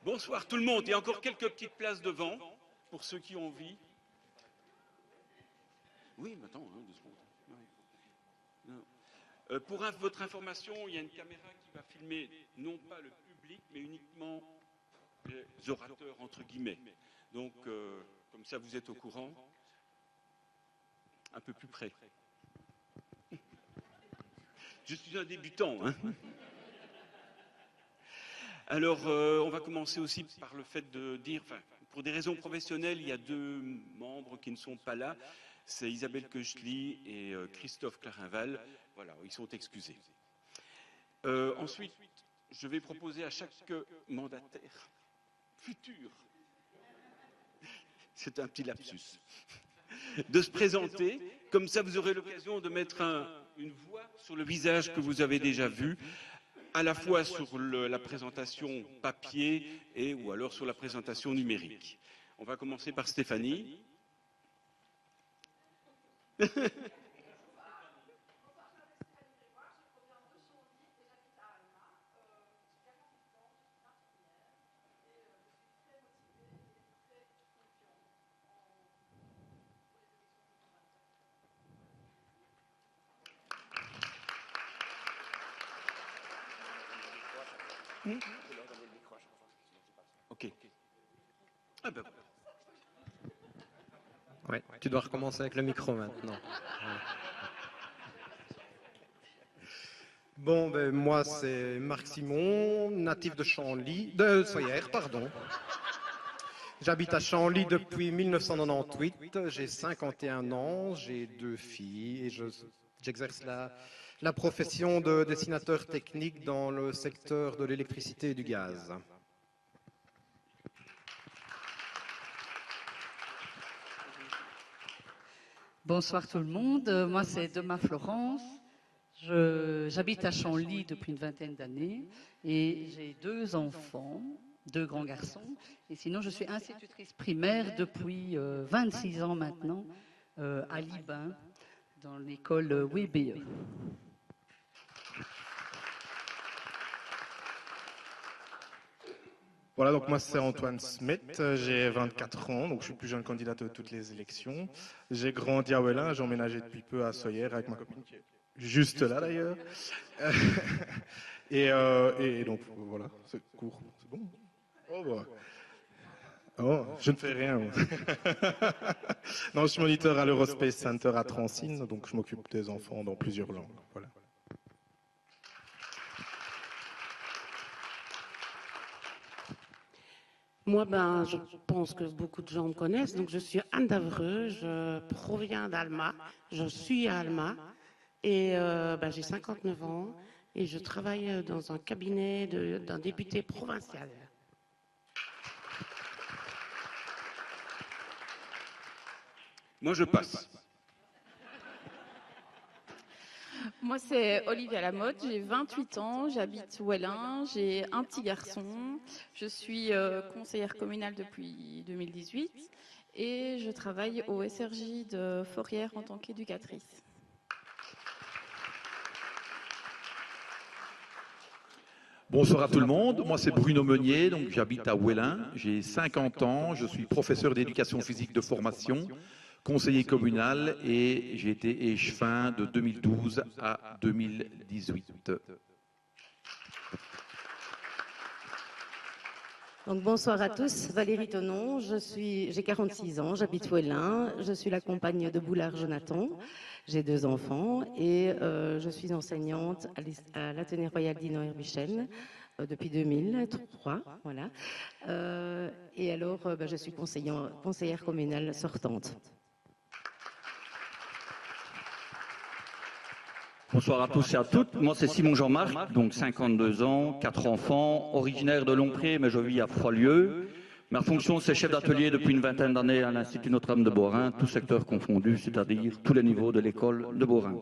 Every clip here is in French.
Bonsoir tout le monde. Il y a encore quelques petites places devant pour ceux qui ont envie. Oui, mais attends, hein, 2 secondes. Ouais. Pour votre information, il y a une caméra qui va filmer non pas le public, mais uniquement les orateurs, entre guillemets. Donc, comme ça, vous êtes au courant. Un peu plus près. Je suis un débutant, hein. Alors, on va commencer aussi par le fait de dire, enfin, pour des raisons professionnelles, il y a 2 membres qui ne sont pas là. C'est Isabelle Koechli et Christophe Clarinval. Voilà, ils sont excusés. Ensuite, je vais proposer à chaque mandataire futur, c'est un petit lapsus, de se présenter. Comme ça, vous aurez l'occasion de mettre une voix sur le visage que vous avez déjà vu, à la fois sur la présentation papier ou alors sur la présentation numérique. On va commencer par Stéphanie. Ok. Ah ben. Ouais, tu dois recommencer avec le micro maintenant. Ouais. Bon, ben, moi c'est Marc Simon, natif de Soyères, pardon. J'habite à Chanly depuis 1998, j'ai 51 ans, j'ai 2 filles et j'exerce la profession de dessinateur technique dans le secteur de l'électricité et du gaz. Bonsoir tout le monde, moi c'est Demain Florence, j'habite à Chanly depuis une vingtaine d'années et j'ai 2 enfants, 2 grands garçons, et sinon je suis institutrice primaire depuis 26 ans maintenant à Libin, dans l'école WBE. Voilà, donc moi c'est Antoine Smith, j'ai 24 ans, donc je suis le plus jeune candidat de toutes les élections. J'ai grandi à Ouellin, j'ai emménagé depuis peu à Soyères avec ma copine qui est juste là d'ailleurs. et donc voilà, c'est court, c'est bon. Oh, bah. Oh, je ne fais rien. Non, je suis moniteur à l'Eurospace Center à Transine, donc je m'occupe des enfants dans plusieurs langues. Voilà. Moi, je pense que beaucoup de gens me connaissent. Donc, je suis Anne Davreux, je proviens d'Alma, je suis à Alma et j'ai 59 ans et je travaille dans un cabinet d'un député provincial. Moi, je passe. Moi, c'est Olivia Lamotte, j'ai 28 ans, j'habite Ouellin, j'ai un petit garçon, je suis conseillère communale depuis 2018 et je travaille au SRJ de Fourrière en tant qu'éducatrice. Bonsoir à tout le monde, moi c'est Bruno Meunier, donc j'habite à Ouellin, j'ai 50 ans, je suis professeur d'éducation physique de formation, conseiller communal et j'ai été échevin de 2012 à 2018. Donc, bonsoir à tous, Valérie Tonon, j'ai 46 ans, j'habite Ouellin, je suis la compagne de Boulard Jonathan, j'ai 2 enfants et je suis enseignante à l'Athénée Royal d'Ino Herbichen depuis 2003, voilà. Et alors, je suis conseillère communale sortante. Bonsoir à tous et à toutes. Moi, c'est Simon Jean-Marc, donc 52 ans, 4 enfants, originaire de Longpré, mais je vis à Froilieu. Ma fonction, c'est chef d'atelier depuis une vingtaine d'années à l'Institut Notre-Dame de Beaurain, tout secteur confondu, c'est-à-dire tous les niveaux de l'école de Beaurain.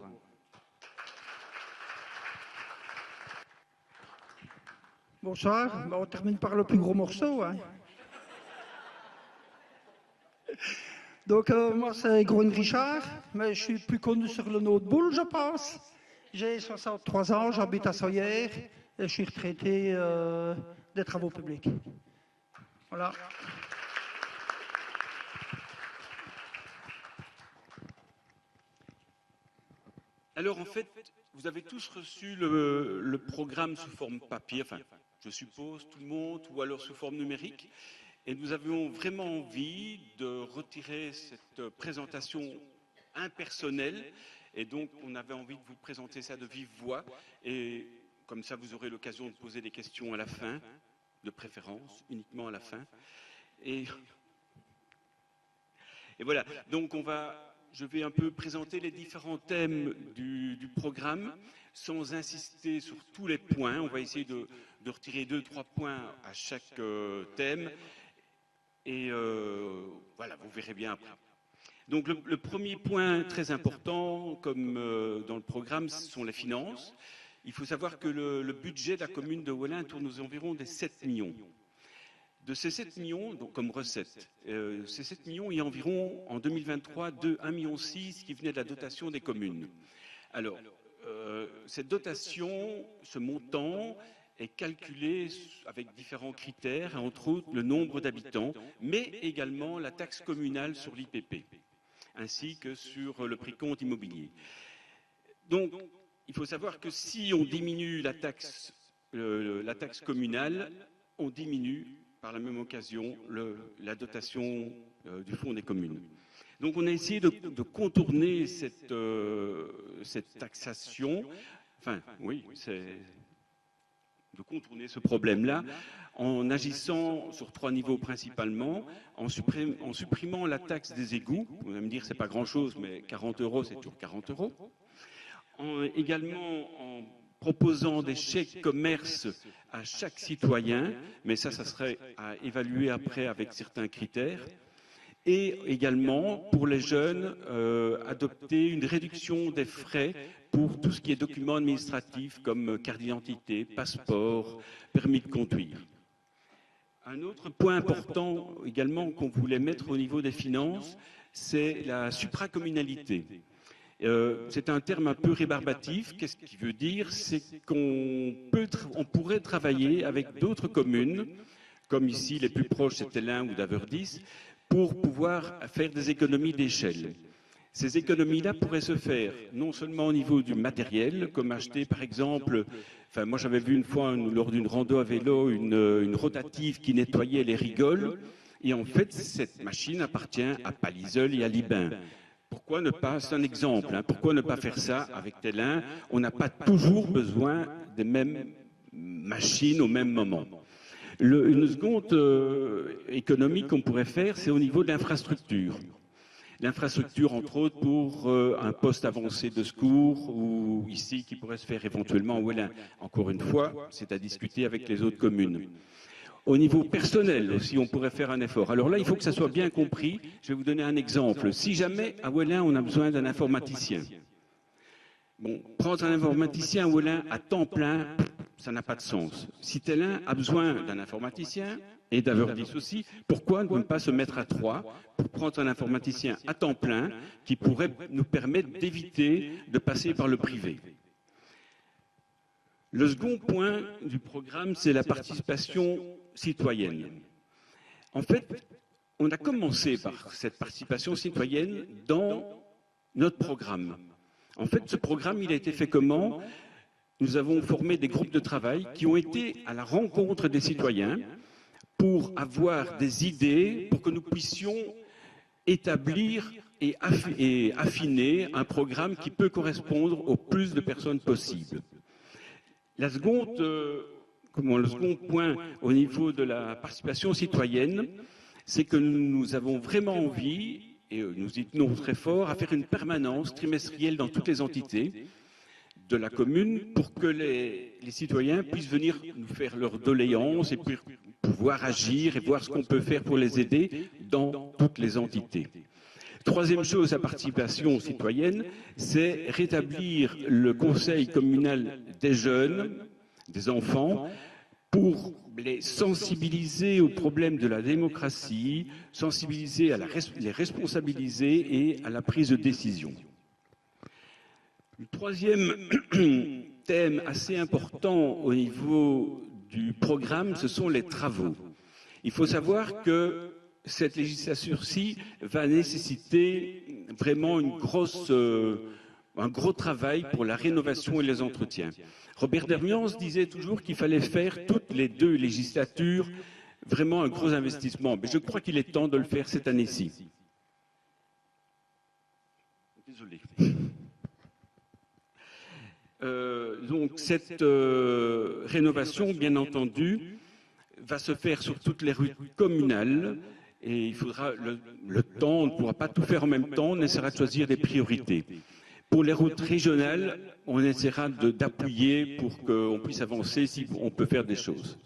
Bonsoir, on termine par le plus gros morceau. Hein. Donc, moi, c'est Grun Richard, mais je suis plus connu sur le nom de Boule, je pense. J'ai 63 ans, j'habite à Soyères et je suis retraité des travaux publics. Voilà. Alors en fait, vous avez tous reçu le programme sous forme papier, enfin je suppose tout le monde, ou alors sous forme numérique. Et nous avions vraiment envie de retirer cette présentation impersonnelle. Et donc on avait envie de vous présenter ça de vive voix. Et comme ça vous aurez l'occasion de poser des questions à la fin, de préférence, uniquement à la fin. Et voilà, donc je vais un peu présenter les différents thèmes du programme sans insister sur tous les points. On va essayer de retirer 2-3 points à chaque thème. Et voilà, vous verrez bien après. Donc le premier point très important, comme dans le programme, ce sont les finances. Il faut savoir que le budget de la commune de Ouellin tourne aux environs des 7 millions. De ces 7 millions, donc comme recette, ces 7 millions, il y a environ en 2023 1,6 million qui venait de la dotation des communes. Alors, cette dotation, ce montant, est calculé avec différents critères, entre autres le nombre d'habitants, mais également la taxe communale sur l'IPP, ainsi que sur le précompte immobilier. Donc, il faut savoir que si on diminue la taxe communale, on diminue par la même occasion la dotation du fonds des communes. Donc on a essayé de contourner cette taxation, enfin oui, de contourner ce problème-là en agissant sur 3 niveaux principalement, en supprimant la taxe des égouts. Vous allez me dire c'est pas grand-chose, mais 40 €, c'est toujours 40 €. Également en proposant des chèques commerce à chaque citoyen, mais ça serait à évaluer après avec certains critères. Et également, pour les jeunes, adopter une réduction des frais pour tout ce qui est documents administratifs comme carte d'identité, passeport, permis de conduire. Un autre point important également qu'on voulait mettre au niveau des finances, c'est la supracommunalité. C'est un terme un peu rébarbatif. Qu'est-ce qu'il veut dire? C'est qu'on pourrait travailler avec d'autres communes, comme ici les plus proches, c'était l'Ain ou Daverdis, pour pouvoir faire des économies d'échelle. Ces économies-là pourraient se faire non seulement au niveau du matériel, comme acheter par exemple, moi j'avais vu une fois lors d'une rando à vélo une rotative qui nettoyait les rigoles, et en fait cette machine appartient à Paliseul et à Libin. Pourquoi ne pas, c'est un exemple, pourquoi ne pas faire ça avec Télin? On n'a pas toujours besoin des mêmes machines au même moment. Une seconde économie qu'on pourrait faire, c'est au niveau de l'infrastructure. L'infrastructure, entre autres, pour un poste avancé de secours, ou ici, qui pourrait se faire éventuellement à Ouellin. Encore une fois, c'est à discuter avec les autres communes. Au niveau personnel aussi, on pourrait faire un effort. Alors là, il faut que ça soit bien compris. Je vais vous donner un exemple. Si jamais à Ouellin, on a besoin d'un informaticien, bon, prendre un informaticien à Ouellin à temps plein, ça n'a pas de sens. Si Télin a besoin d'un informaticien, et d'Averdis aussi, pourquoi ne pas se mettre à 3 pour prendre un informaticien à temps plein qui pourrait nous permettre d'éviter de passer par le privé? Le second point du programme, c'est la participation citoyenne. En fait, on a commencé par cette participation citoyenne dans notre programme. En fait, ce programme, il a été fait comment? Nous avons formé des groupes de travail qui ont été à la rencontre des citoyens pour avoir des idées, pour que nous puissions établir et affiner un programme qui peut correspondre au plus de personnes possible. Le second point au niveau de la participation citoyenne, c'est que nous avons vraiment envie, et nous y tenons très fort, à faire une permanence trimestrielle dans toutes les entités de la commune pour que les citoyens puissent venir nous faire leurs doléances et puis pouvoir agir et voir ce qu'on peut faire pour les aider dans toutes les entités. Troisième chose, la participation citoyenne, c'est rétablir le conseil communal des jeunes, des enfants, pour les sensibiliser aux problèmes de la démocratie, les responsabiliser et à la prise de décision. Le troisième thème assez important au niveau du programme, ce sont les travaux. Il faut savoir que cette législation-ci va nécessiter vraiment un gros travail pour la rénovation et les entretiens. Robert Dermians disait toujours qu'il fallait faire toutes les 2 législatures vraiment un gros investissement. Mais je crois qu'il est temps de le faire cette année-ci. Désolé. Donc cette rénovation, bien entendu, va se faire sur toutes les rues communales et il faudra le temps, on ne pourra pas tout faire en même temps, on essaiera de choisir des priorités. Pour les routes régionales, on essaiera d'appuyer pour qu'on puisse avancer si on peut faire des choses.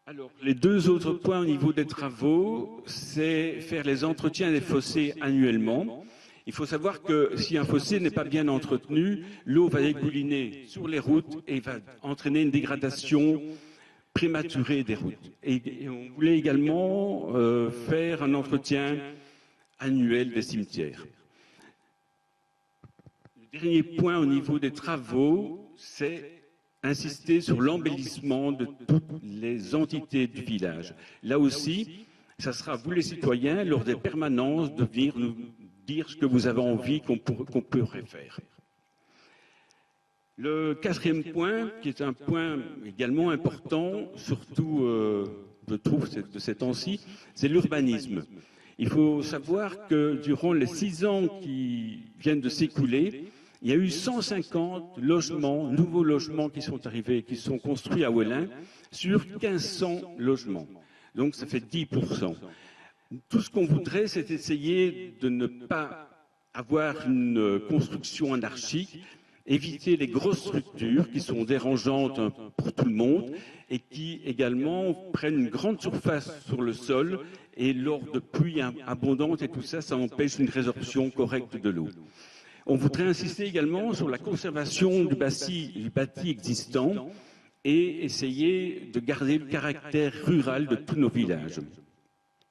Alors, les 2 autres points au niveau des travaux, c'est faire les entretiens des fossés annuellement. Il faut savoir que si un fossé n'est pas bien entretenu, l'eau va dégouliner sur les routes et va entraîner une dégradation prématurée des routes. Et on voulait également faire un entretien annuel des cimetières. Le dernier point au niveau des travaux, c'est insister sur l'embellissement de toutes les entités du village. Là aussi, ça sera à vous les citoyens, lors des permanences, de venir nous dire ce que vous avez envie qu'on pourrait faire. Le 4e point, qui est un point également important, surtout, je trouve, de ces temps-ci, c'est l'urbanisme. Il faut savoir que durant les 6 ans qui viennent de s'écouler, il y a eu 150 logements, nouveaux logements qui sont arrivés, qui sont construits à Ouellin, sur 1500 logements. Donc ça fait 10%. Tout ce qu'on voudrait, c'est essayer de ne pas avoir une construction anarchique, éviter les grosses structures qui sont dérangeantes pour tout le monde et qui également prennent une grande surface sur le sol et lors de pluies abondantes et tout ça, ça empêche une résorption correcte de l'eau. On voudrait insister également sur la conservation du bâti existant et essayer de garder le caractère rural de tous nos villages.